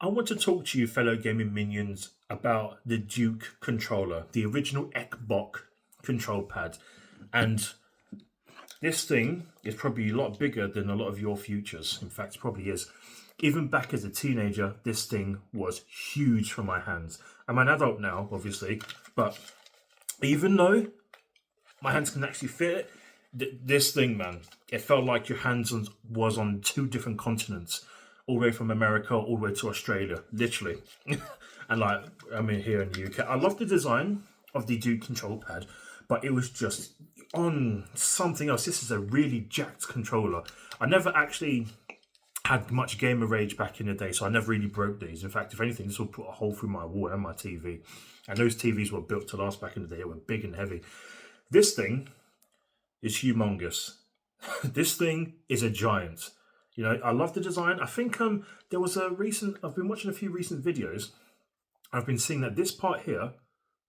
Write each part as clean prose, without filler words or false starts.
I want to talk to you, fellow gaming minions, about the Duke controller, the original Xbox control pad. And this thing is probably a lot bigger than a lot of your futures. In fact, it probably is. Even back as a teenager, this thing was huge for my hands. I'm an adult now, obviously, but even though my hands can actually fit it, this thing, man, it felt like your hands was on two different continents, all the way from America all the way to Australia, literally. And like, I mean, here in the UK, I love the design of the Duke control pad, but it was just on something else. This is a really jacked controller. I never actually had much gamer rage back in the day, so I never really broke these. In fact, if anything, this will put a hole through my wall and my TV. And those TVs were built to last back in the day. They were big and heavy. This thing is humongous. This thing is a giant. You know, I love the design. I think there was I've been watching a few recent videos. I've been seeing that this part here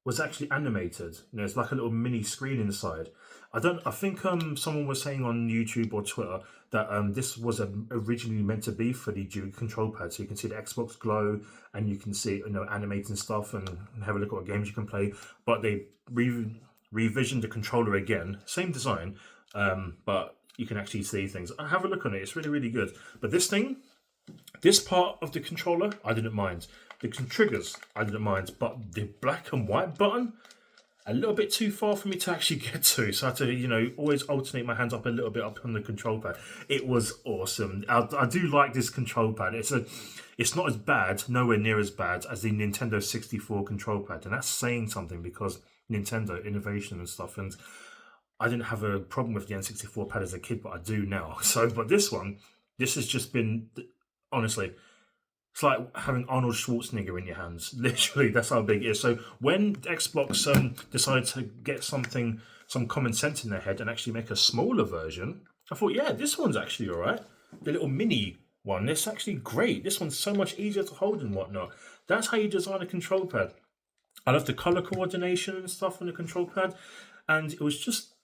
was actually animated. You know, it's like a little mini screen inside. I think someone was saying on YouTube or Twitter that this was originally meant to be for the Duke control pad, so you can see the Xbox glow and you can see, you know, animating stuff and have a look at what games you can play. But they revisioned the controller again, same design, but you can actually see things. Have a look on it; it's really, really good. But this part of the controller, I didn't mind. The triggers, I didn't mind, but the black and white button, a little bit too far for me to actually get to. So I had to, you know, always alternate my hands up a little bit up on the control pad. It was awesome. I do like this control pad. It's not as bad, nowhere near as bad as the Nintendo 64 control pad. And that's saying something because Nintendo, innovation and stuff. And I didn't have a problem with the N64 pad as a kid, but I do now. So, but this has just been, honestly, it's like having Arnold Schwarzenegger in your hands. Literally, that's how big it is. So when Xbox decided to get some common sense in their head and actually make a smaller version, I thought, yeah, this one's actually all right. The little mini one, it's actually great. This one's so much easier to hold and whatnot. That's how you design a control pad. I love the color coordination and stuff on the control pad. And it was just,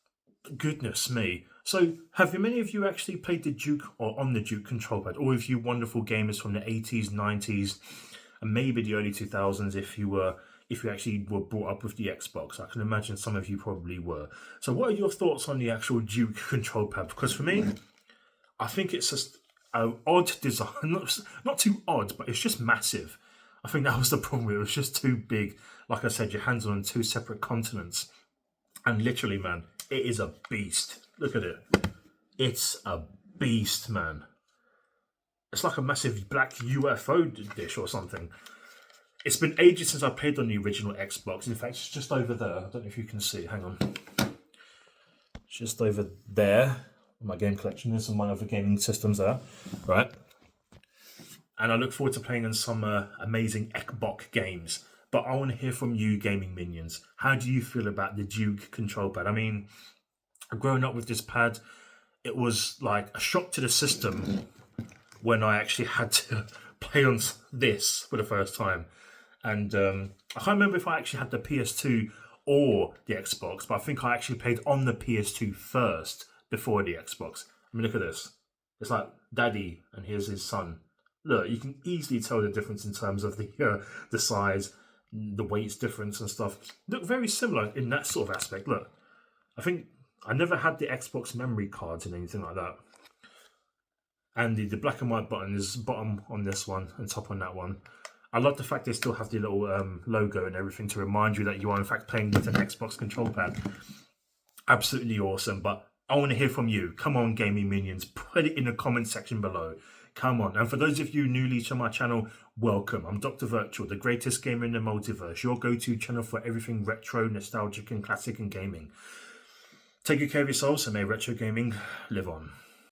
goodness me. So, have many of you actually played the Duke or on the Duke control pad? Or if you wonderful gamers from the 80s, 90s, and maybe the early 2000s, if you actually were brought up with the Xbox? I can imagine some of you probably were. So, what are your thoughts on the actual Duke control pad? Because for me, I think it's just an odd design. Not too odd, but it's just massive. I think that was the problem. It was just too big. Like I said, your hands are on two separate continents. And literally, man, it is a beast. Look at it. It's a beast, man. It's like a massive black UFO dish or something. It's been ages since I played on the original Xbox. In fact, it's just over there. I don't know if you can see. Hang on. It's just over there. My game collection is and my other gaming systems there. Right. And I look forward to playing on some amazing Xbox games. But I want to hear from you, gaming minions. How do you feel about the Duke control pad? I mean, growing up with this pad, it was like a shock to the system when I actually had to play on this for the first time. And I can't remember if I actually had the PS2 or the Xbox, but I think I actually played on the PS2 first before the Xbox. I mean, look at this. It's like Daddy, and here's his son. Look, you can easily tell the difference in terms of the size, the weight's difference and stuff. Look very similar in that sort of aspect. Look, I think I never had the Xbox memory cards and anything like that. And the black and white button is bottom on this one and top on that one. I love the fact they still have the little logo and everything to remind you that you are in fact playing with an Xbox control pad. Absolutely awesome. But I want to hear from you. Come on, gaming minions. Put it in the comment section below. Come on. And for those of you newly to my channel, welcome. I'm Dr. Virtual, the greatest gamer in the multiverse. Your go-to channel for everything retro, nostalgic and classic and gaming. Take good care of yourselves and may retro gaming live on.